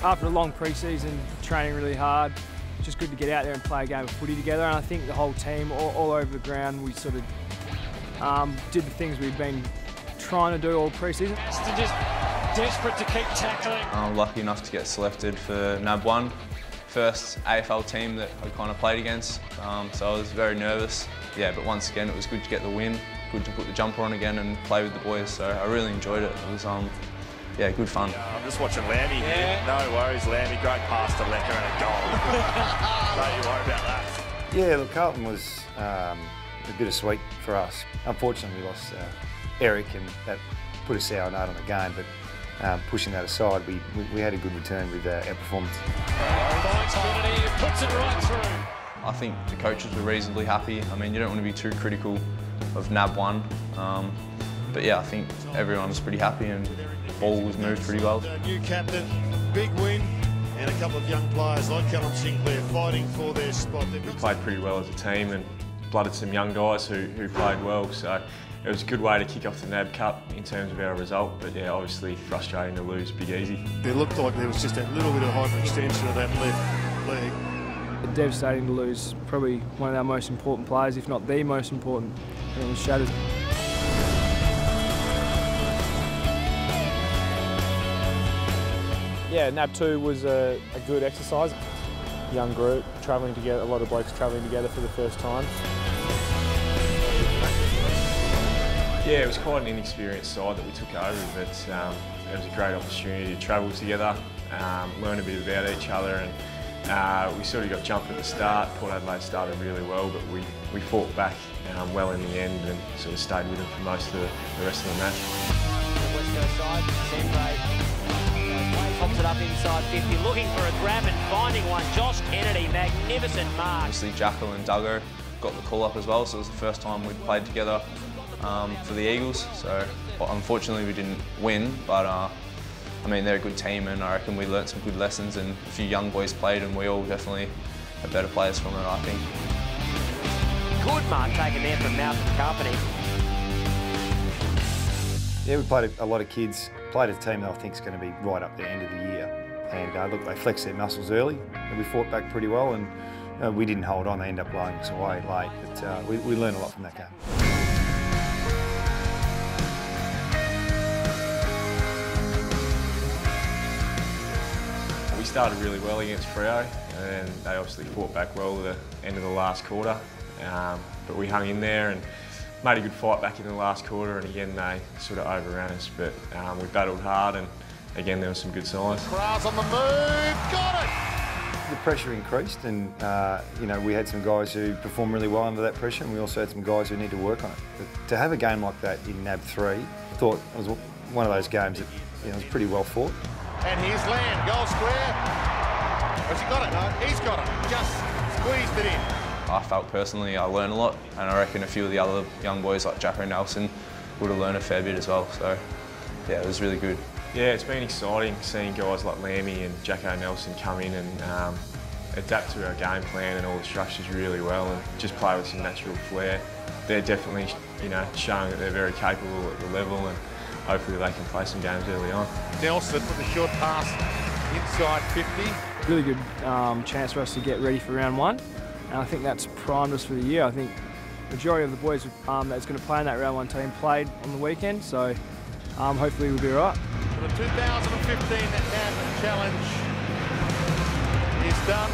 After a long pre-season, training really hard, it's just good to get out there and play a game of footy together. And I think the whole team, all over the ground, we sort of did the things we've been trying to do all pre-season. Just desperate to keep tackling. I'm lucky enough to get selected for NAB 1, first AFL team that I kind of played against, so I was very nervous. Yeah, but once again, it was good to get the win, good to put the jumper on again and play with the boys, so I really enjoyed it. It was, yeah, good fun. I'm just watching Lammy here. No worries, Lammy. Great pass to Lecker and a goal. Don't you worry about that. Yeah, look, Carlton was a bittersweet for us. Unfortunately, we lost Eric, and that put a sour note on the game, but pushing that aside, we had a good return with our performance. Puts it right through. I think the coaches were reasonably happy. I mean, you don't want to be too critical of NAB 1, but yeah, I think everyone was pretty happy and the ball was moved pretty well. New captain, big win, and a couple of young players like Callum Sinclair fighting for their spot. We played pretty well as a team and blooded some young guys who played well, so it was a good way to kick off the NAB Cup in terms of our result, but yeah, obviously frustrating to lose Big Easy. It looked like there was just that little bit of hyperextension of that left leg. Devastating to lose probably one of our most important players, if not the most important, and it was shattered. Yeah, NAB 2 was a good exercise. Young group, travelling together, a lot of blokes travelling together for the first time. Yeah, it was quite an inexperienced side that we took over, but it was a great opportunity to travel together, learn a bit about each other, and we sort of got jumped at the start. Port Adelaide started really well, but we fought back well in the end and sort of stayed with them for most of the rest of the match. The West Coast side, Sandray pops it up inside 50, looking for a grab and finding one. Josh Kennedy, magnificent mark. Obviously, Jackal and Duggo got the call up as well, so it was the first time we'd played together for the Eagles. So unfortunately we didn't win, but I mean, they're a good team, and I reckon we learnt some good lessons, and a few young boys played, and we all definitely are better players from it, I think. Good mark taken there from Mountain Company. Yeah, we played a lot of kids, played a team that I think is going to be right up the end of the year. And look, they flexed their muscles early, and we fought back pretty well, and we didn't hold on. They ended up blowing us away late, but we learned a lot from that game. We started really well against Freo, and they obviously fought back well at the end of the last quarter, but we hung in there and made a good fight back in the last quarter, and again they sort of overran us, but we battled hard, and again there were some good signs. Crowds on the move, got it! The pressure increased, and you know, we had some guys who performed really well under that pressure, and we also had some guys who need to work on it. But to have a game like that in NAB 3, I thought it was one of those games that was pretty well fought. And here's Land, goal square. Has he got it? No, he's got it. Just squeezed it in. I felt personally I learned a lot, and I reckon a few of the other young boys like Jacko Nelson would have learned a fair bit as well. So yeah, it was really good. Yeah, it's been exciting seeing guys like Lammy and Jacko Nelson come in and adapt to our game plan and all the structures really well, and just play with some natural flair. They're definitely, showing that they're very capable at the level, and hopefully they can play some games early on. Nelson with the short pass inside 50. Really good chance for us to get ready for round 1, and I think that's primed us for the year. I think the majority of the boys that's going to play in that round 1 team played on the weekend, so hopefully we'll be all right. For the 2015 NAB Challenge is done.